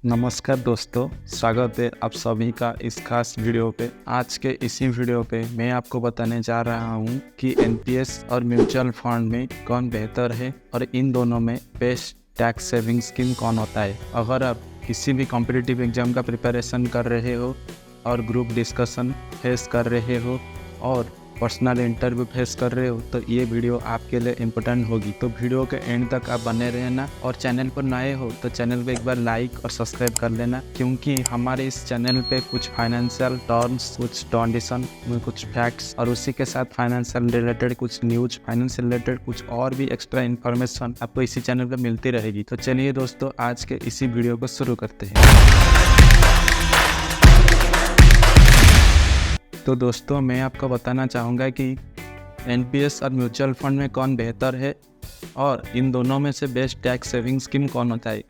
नमस्कार दोस्तों, स्वागत है आप सभी का इस खास वीडियो पे। आज के इसी वीडियो पे मैं आपको बताने जा रहा हूँ कि एनपीएस और म्यूचुअल फंड में कौन बेहतर है और इन दोनों में बेस्ट टैक्स सेविंग स्कीम कौन होता है। अगर आप किसी भी कॉम्पिटिटिव एग्जाम का प्रिपरेशन कर रहे हो और ग्रुप डिस्कशन फेस कर रहे हो और पर्सनल इंटरव्यू फेस कर रहे हो तो ये वीडियो आपके लिए इम्पोर्टेंट होगी। तो वीडियो के एंड तक आप बने रहना और चैनल पर नए हो तो चैनल पे एक बार लाइक और सब्सक्राइब कर लेना, क्योंकि हमारे इस चैनल पे कुछ फाइनेंशियल टर्म्स, कुछ कंडीशन, कुछ फैक्ट्स और उसी के साथ फाइनेंशियल रिलेटेड कुछ न्यूज, फाइनेंस रिलेटेड कुछ और भी एक्स्ट्रा इन्फॉर्मेशन आपको इसी चैनल पर मिलती रहेगी। तो चलिए दोस्तों, आज के इसी वीडियो को शुरू करते हैं। तो दोस्तों, मैं आपको बताना चाहूँगा कि एनपीएस और म्यूचुअल फंड में कौन बेहतर है और इन दोनों में से बेस्ट टैक्स सेविंग स्कीम कौन होता है।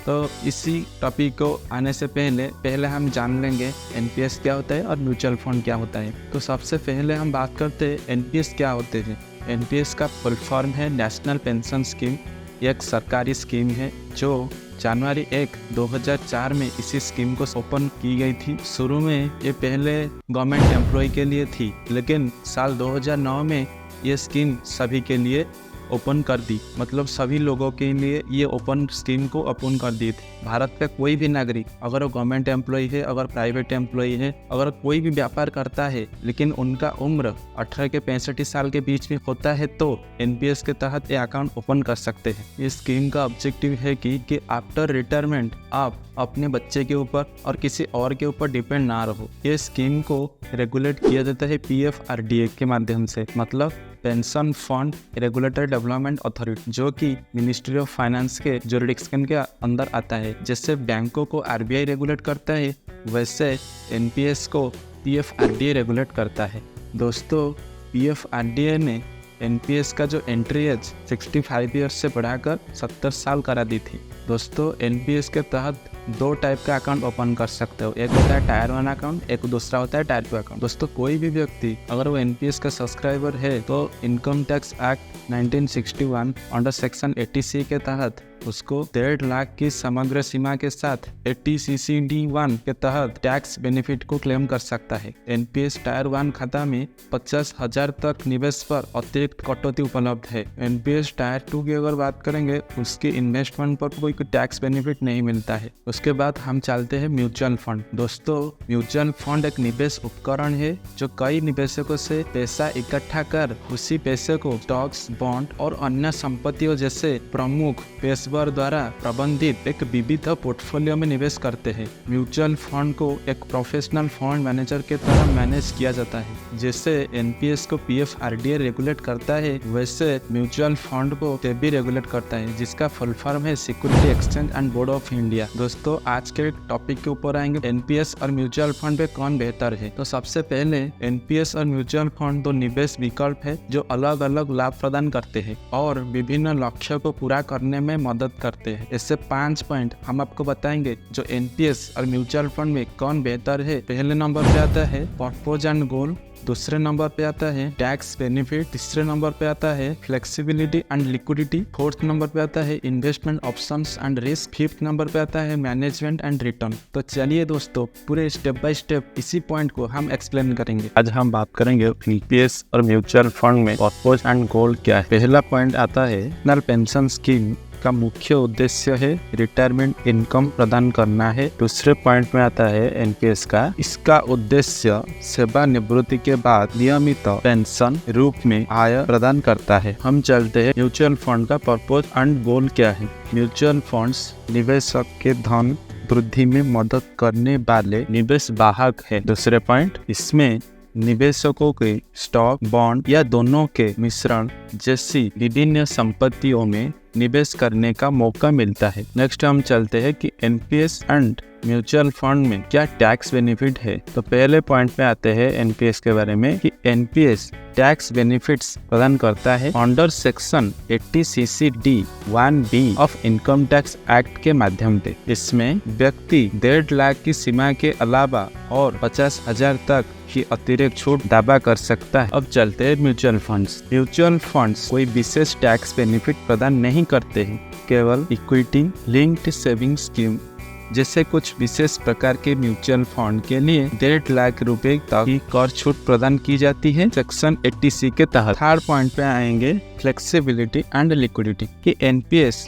तो इसी टॉपिक को आने से पहले हम जान लेंगे एनपीएस क्या होता है और म्यूचुअल फंड क्या होता है। तो सबसे पहले हम बात करते हैं एनपीएस क्या होते हैं। एनपीएस का फुल फॉर्म है नेशनल पेंशन स्कीम। एक सरकारी स्कीम है जो जनवरी 1, 2004 में इसी स्कीम को ओपन की गई थी। शुरू में ये पहले गवर्नमेंट एम्प्लॉय के लिए थी, लेकिन साल 2009 में ये स्कीम सभी के लिए ओपन कर दी, मतलब सभी लोगों के लिए ये ओपन स्कीम को ओपन कर दी थी। भारत का कोई भी नागरिक, अगर वो गवर्नमेंट एम्प्लॉय है, अगर प्राइवेट एम्प्लॉय है, अगर कोई भी व्यापार करता है लेकिन उनका उम्र 18 के 65 साल के बीच में होता है तो एनपीएस के तहत ये अकाउंट ओपन कर सकते हैं। इस स्कीम का ऑब्जेक्टिव है कि आफ्टर रिटायरमेंट आप अपने बच्चे के ऊपर और किसी और के ऊपर डिपेंड ना रहो। ये स्कीम को रेगुलेट किया जाता है पीएफआरडीए के माध्यम से, मतलब pension fund regulatory development authority, जो कि मिनिस्ट्री ऑफ फाइनेंस के जुरिडिक्शन के अंदर आता है। जैसे बैंकों को आरबीआई रेगुलेट करता है, वैसे एनपीएस को पीएफआरडीए रेगुलेट करता है। दोस्तों, पीएफआरडीए ने एनपीएस का जो एंट्री एज 65 ईयर्स से बढ़ाकर 70 साल करा दी थी। दोस्तों, एनपीएस के तहत 2 टाइप का अकाउंट ओपन कर सकते हो। एक होता है टायर 1 अकाउंट, एक दूसरा होता है टायर 2 अकाउंट। दोस्तों, कोई भी व्यक्ति अगर वो एनपीएस का सब्सक्राइबर है तो income tax act 1961 under section 80C के तहत उसको 1.5 लाख की समग्र सीमा के साथ 80CCD1 के तहत टैक्स बेनिफिट को क्लेम कर सकता है। एनपीएस टायर 1 खाता में 50,000 तक निवेश पर अतिरिक्त कटौती उपलब्ध है। एनपीएस टायर 2 की अगर बात करेंगे, उसके इन्वेस्टमेंट पर कोई टैक्स बेनिफिट नहीं मिलता है। उसके बाद हम चलते हैं म्यूचुअल फंड। दोस्तों, म्यूचुअल फंड एक निवेश उपकरण है जो कई निवेशकों से पैसा इकट्ठा कर उसी पैसे को स्टॉक्स, बॉन्ड और अन्य संपत्तियों जैसे प्रमुख पेशेवर द्वारा प्रबंधित एक विविध पोर्टफोलियो में निवेश करते हैं। म्यूचुअल फंड को एक प्रोफेशनल फंड मैनेजर के तरह मैनेज किया जाता है। जैसे एनपीएस को पीएफआरडीए रेगुलेट करता है, वैसे म्यूचुअल फंड को सेबी रेगुलेट करता है, जिसका फुल फॉर्म है security exchange and board of India. दोस्तों, आज के टॉपिक के ऊपर आएंगे एनपीएस और म्यूचुअल फंड पे कौन बेहतर है। तो सबसे पहले एनपीएस और म्यूचुअल फंड 2 निवेश विकल्प है जो अलग अलग लाभ प्रदान करते हैं और विभिन्न लक्ष्यों को पूरा करने में मदद करते हैं। इससे 5 पॉइंट हम आपको बताएंगे जो एनपीएस और म्यूचुअल फंड में कौन बेहतर है। पहले नंबर पे आता है पर्पस एंड गोल, दूसरे नंबर पे आता है टैक्स बेनिफिट, तीसरे नंबर पे आता है flexibility and liquidity, fourth number पे आता है investment options and risk, fifth number पे आता है मैनेजमेंट एंड रिटर्न। तो चलिए दोस्तों, पूरे स्टेप बाय स्टेप इसी पॉइंट को हम एक्सप्लेन करेंगे। आज हम बात करेंगे एनपीएस और म्यूचुअल फंड में पर्पस एंड गोल क्या है। पहला पॉइंट आता है नेशनल पेंशन स्कीम का मुख्य उद्देश्य है रिटायरमेंट इनकम प्रदान करना है। दूसरे पॉइंट में आता है एनपीएस का, इसका उद्देश्य सेवानिवृत्ति के बाद नियमित पेंशन रूप में आय प्रदान करता है। हम चलते हैं म्यूचुअल फंड का पर्पस एंड गोल क्या है। म्यूचुअल फंड्स निवेशक के धन वृद्धि में मदद करने वाले निवेश वाहक है। दूसरे पॉइंट, इसमें निवेशकों के स्टॉक, बॉन्ड या दोनों के मिश्रण जैसी विभिन्न संपत्तियों में निवेश करने का मौका मिलता है। नेक्स्ट हम चलते हैं कि एनपीएस एंड म्यूचुअल फंड में क्या टैक्स बेनिफिट है। तो पहले पॉइंट में आते हैं एनपीएस के बारे में कि एनपीएस टैक्स बेनिफिट्स प्रदान करता है under section 80CCD1B of income tax act के माध्यम से। इसमें व्यक्ति 1.5 लाख की सीमा के अलावा और 50,000 तक की अतिरिक्त छूट दावा कर सकता है। अब चलते हैं म्यूचुअल फंड्स। म्यूचुअल फंड्स कोई विशेष टैक्स बेनिफिट प्रदान नहीं करते हैं, केवल इक्विटी लिंक्ड सेविंग स्कीम जैसे कुछ विशेष प्रकार के म्यूचुअल फंड के लिए 1.5 लाख रुपए तक की कर छूट प्रदान की जाती है सेक्शन 80C के तहत। थर्ड पॉइंट पे आएंगे फ्लेक्सिबिलिटी एंड लिक्विडिटी कि एनपीएस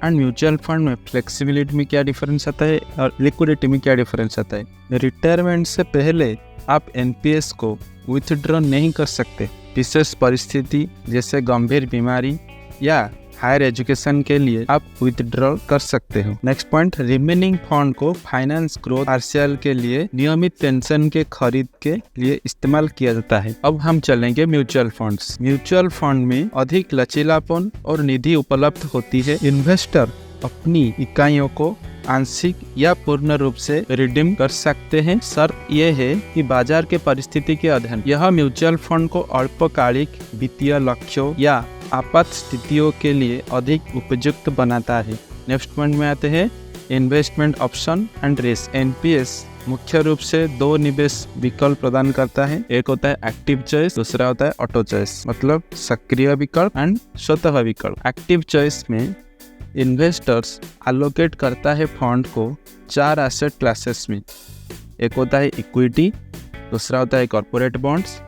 एंड म्यूचुअल फंड में फ्लेक्सिबिलिटी में क्या डिफरेंस आता है और लिक्विडिटी में क्या डिफरेंस आता है। रिटायरमेंट से पहले आप एनपीएस को विथड्रॉ नहीं कर सकते विशेष परिस्थिति जैसे गंभीर बीमारी या हायर एजुकेशन के लिए आप विथड्रॉ कर सकते हो। नेक्स्ट पॉइंट, रिमेनिंग फंड को फाइनेंस ग्रोथ पार्शियल के लिए नियमित पेंशन के खरीद के लिए इस्तेमाल किया जाता है। अब हम चलेंगे म्यूचुअल फंड्स। म्यूचुअल फंड में अधिक लचीलापन और निधि उपलब्ध होती है। इन्वेस्टर अपनी इकाइयों को आंशिक या पूर्ण रूप से रिडीम कर सकते हैं। शर्त यह है कि बाजार के परिस्थिति के अध्ययन यह म्यूचुअल फंड को अल्पकालिक वित्तीय लक्ष्यों या आपात स्थितियों के लिए अधिक उपयुक्त बनाता है। नेक्स्ट पॉइंट में आते हैं investment option and risk. NPS मुख्य रूप से 2 निवेश विकल्प प्रदान करता है। एक होता है एक्टिव चॉइस, दूसरा होता है ऑटो चॉइस, मतलब सक्रिय विकल्प एंड स्वतः विकल्प। एक्टिव चॉइस में इन्वेस्टर्स एलोकेट करता है फंड को 4 एसेट क्लासेस में। एक होता है इक्विटी, दूसरा होता है कॉर्पोरेट बॉन्ड्स,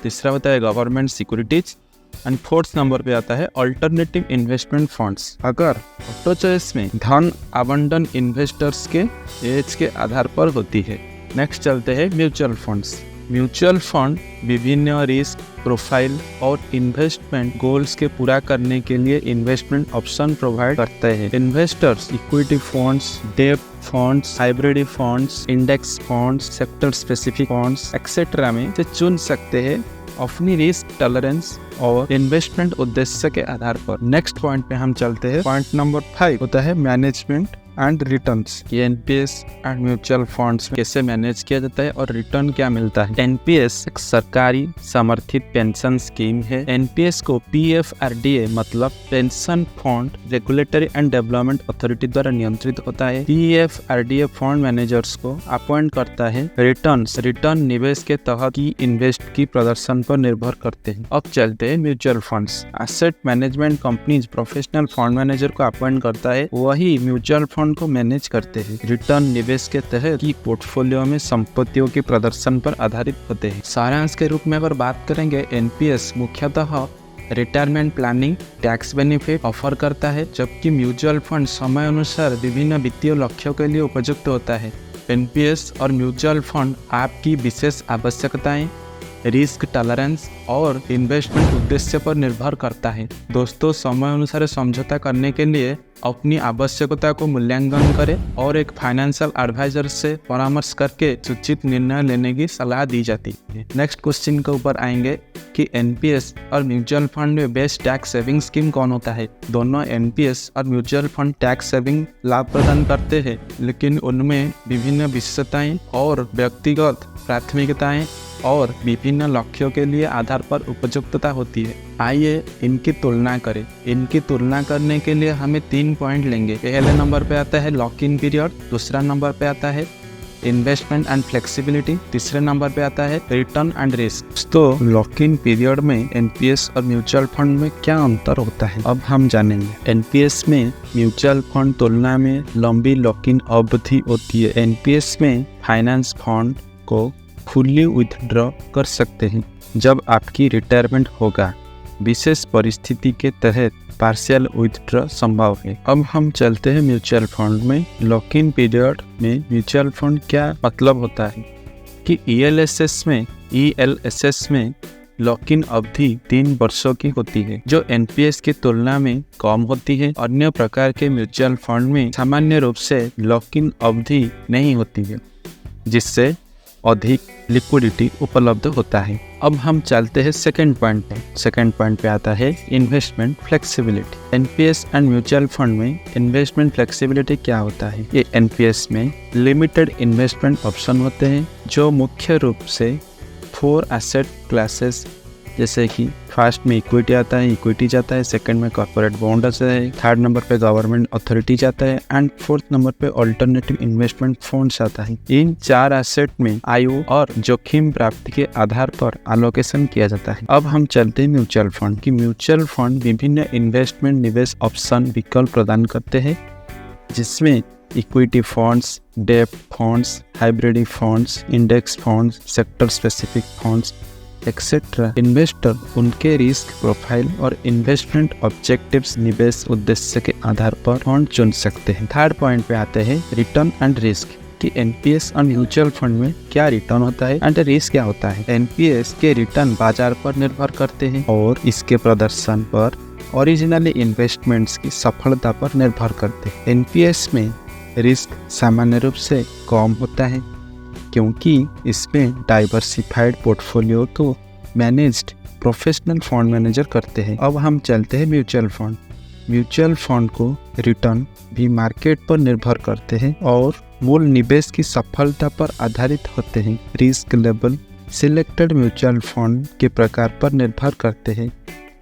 तीसरा होता है government securities and fourth number पे आता है अल्टरनेटिव इन्वेस्टमेंट फंड्स। अगर ऑटो चॉइस में धन आवंटन इन्वेस्टर्स के एज के आधार पर होती है। नेक्स्ट चलते हैं म्यूचुअल फंड्स। म्यूचुअल फंड विभिन्न रिस्क प्रोफाइल और इन्वेस्टमेंट गोल्स के पूरा करने के लिए इन्वेस्टमेंट ऑप्शन प्रोवाइड करते हैं। इन्वेस्टर्स इक्विटी फंड्स, डेब्ट funds, hybrid funds, index funds, sector specific funds etcetera में से चुन सकते हैं अपनी रिस्क टॉलरेंस और इन्वेस्टमेंट उद्देश्य के आधार पर। नेक्स्ट पॉइंट पे हम चलते हैं। पॉइंट नंबर 5 होता है मैनेजमेंट एंड रिटर्न्स। ये एनपीएस एंड म्यूचुअल फंड्स में कैसे मैनेज किया जाता है और रिटर्न क्या मिलता है। एनपीएस एक सरकारी समर्थित पेंशन स्कीम है। एनपीएस को पीएफआरडीए मतलब pension fund regulatory and development authority द्वारा नियंत्रित होता है। पीएफआरडीए फंड मैनेजर्स को अपॉइंट करता है। रिटर्न निवेश के तहत की इन्वेस्ट की प्रदर्शन पर निर्भर करते हैं। अब चलते हैं mutual funds. Asset management companies professional fund manager को अपॉइंट करता है, वही म्यूचुअल फंड को मैनेज करते हैं। रिटर्न निवेश के तहत की पोर्टफोलियो में संपत्तियों के प्रदर्शन पर आधारित होते हैं। सारांश के रूप में अगर बात करेंगे, एनपीएस मुख्यतः retirement planning tax benefit offer करता है, जबकि म्यूचुअल फंड समय अनुसार विभिन्न वित्तीय लक्ष्यों के लिए उपयुक्त होता है। एनपीएस और म्यूचुअल फंड आपकी विशेष आवश्यकताएं, रिस्क टॉलरेंस और इन्वेस्टमेंट उद्देश्य पर निर्भर करता है। दोस्तों, समय अनुसार समझौता करने के लिए अपनी आवश्यकता को मूल्यांकन करें और एक फाइनेंशियल एडवाइजर से परामर्श करके उचित निर्णय लेने की सलाह दी जाती है। नेक्स्ट क्वेश्चन के ऊपर आएंगे कि एनपीएस और म्यूचुअल फंड में बेस्ट टैक्स सेविंग स्कीम कौन होता है। दोनों एनपीएस और म्यूचुअल फंड टैक्स सेविंग लाभ प्रदान करते हैं, लेकिन उनमें विभिन्न विशेषताएं और व्यक्तिगत प्राथमिकताएं और विभिन्न लक्ष्यों के लिए आधार पर उपयुक्तता होती है। आइए इनकी तुलना करें। इनकी तुलना करने के लिए हमें 3 पॉइंट लेंगे। पहले नंबर पे आता है लॉक इन पीरियड, दूसरा नंबर पे आता है इन्वेस्टमेंट एंड फ्लेक्सिबिलिटी, तीसरे नंबर पे आता है रिटर्न एंड रिस्क। तो लॉक इन पीरियड में एनपीएस और म्यूचुअल फंड में क्या अंतर होता है, अब हम जानेंगे। एनपीएस में म्यूचुअल फंड तुलना में लंबी लॉक इन अवधि होती है। एनपीएस में फाइनेंस फंड को फुल्ली विथड्रॉ कर सकते हैं जब आपकी रिटायरमेंट होगा। विशेष परिस्थिति के तहत पार्शियल विथड्रॉ संभव है। अब हम चलते हैं म्यूचुअल फंड में। लॉक इन पीरियड में म्यूचुअल फंड क्या मतलब होता है कि ईएलएसएस में लॉक इन अवधि 3 वर्षों की होती है, जो एनपीएस की तुलना में कम होती है। अन्य प्रकार के म्यूचुअल फंड में सामान्य रूप से लॉक इन अवधि नहीं होती है, जिससे अधिक लिक्विडिटी उपलब्ध होता है। अब हम चलते हैं सेकंड पॉइंट पे। सेकंड पॉइंट पे आता है investment flexibility. NPS and mutual fund में इन्वेस्टमेंट फ्लेक्सिबिलिटी क्या होता है। ये एनपीएस में लिमिटेड इन्वेस्टमेंट ऑप्शन होते हैं, जो मुख्य रूप से 4 एसेट क्लासेस जैसे कि फर्स्ट में इक्विटी आता है, इक्विटी जाता है, सेकंड में कॉर्पोरेट बॉन्ड आता है, थर्ड नंबर पे गवर्नमेंट अथॉरिटी जाता है एंड फोर्थ नंबर पे अल्टरनेटिव इन्वेस्टमेंट फंड्स आता है। इन 4 एसेट में आयु और जोखिम प्राप्ति के आधार पर एलोकेशन किया जाता है। अब हम चलते हैं म्यूचुअल फंड की। म्यूचुअल फंड विभिन्न इन्वेस्टमेंट निवेश ऑप्शन विकल्प प्रदान करते हैं, जिसमें इक्विटी फंड्स, डेब्ट funds, hybrid funds, index funds, sector specific funds etcetera. Investor उनके रिस्क प्रोफाइल और इन्वेस्टमेंट ऑब्जेक्टिव्स निवेश उद्देश्य के आधार पर फंड चुन सकते हैं। थर्ड पॉइंट पे आते हैं रिटर्न एंड रिस्क कि एनपीएस और म्यूचुअल फंड में क्या रिटर्न होता है एंड रिस्क क्या होता है। एनपीएस के रिटर्न बाजार पर निर्भर करते हैं और इसके प्रदर्शन पर ओरिजिनली इन्वेस्टमेंट्स की सफलता पर निर्भर करते हैं। एनपीएस में रिस्क सामान्य रूप से कम होता है क्योंकि इसमें डाइवर्सिफाइड पोर्टफोलियो को मैनेज्ड प्रोफेशनल फंड मैनेजर करते हैं। अब हम चलते हैं म्यूचुअल फंड। म्यूचुअल फंड को रिटर्न भी मार्केट पर निर्भर करते हैं और मूल निवेश की सफलता पर आधारित होते हैं। Risk level selected mutual fund के प्रकार पर निर्भर करते हैं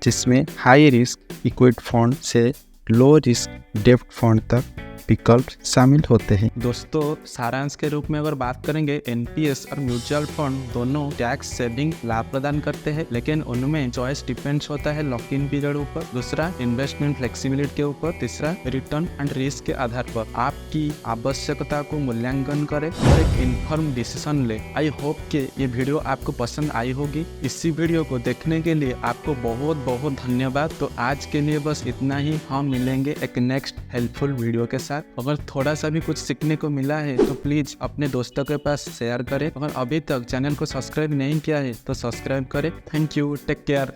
जिसमें हाई रिस्क इक्विटी फंड से लो रिस्क डेब्ट फंड तक विकल्प शामिल होते हैं। दोस्तों सारांश के रूप में अगर बात करेंगे, एनपीएस और म्यूचुअल फंड दोनों टैक्स सेविंग लाभ प्रदान करते हैं, लेकिन उनमें चॉइस डिपेंड्स होता है लॉक इन पीरियड ऊपर, दूसरा इन्वेस्टमेंट फ्लेक्सिबिलिटी के ऊपर, तीसरा रिटर्न एंड रिस्क के आधार पर। आपकी आवश्यकता को मूल्यांकन करें और एक इन्फॉर्म डिसीजन ले। आई होप कि ये वीडियो आपको पसंद आई होगी। इसी वीडियो को देखने के लिए आपको बहुत बहुत धन्यवाद। तो आज के लिए बस इतना ही। हम मिलेंगे एक नेक्स्ट हेल्पफुल वीडियो के साथ। अगर थोड़ा सा भी कुछ सीखने को मिला है तो प्लीज अपने दोस्तों के पास शेयर करें। अगर अभी तक चैनल को सब्सक्राइब नहीं किया है तो सब्सक्राइब करें। Thank you, take care.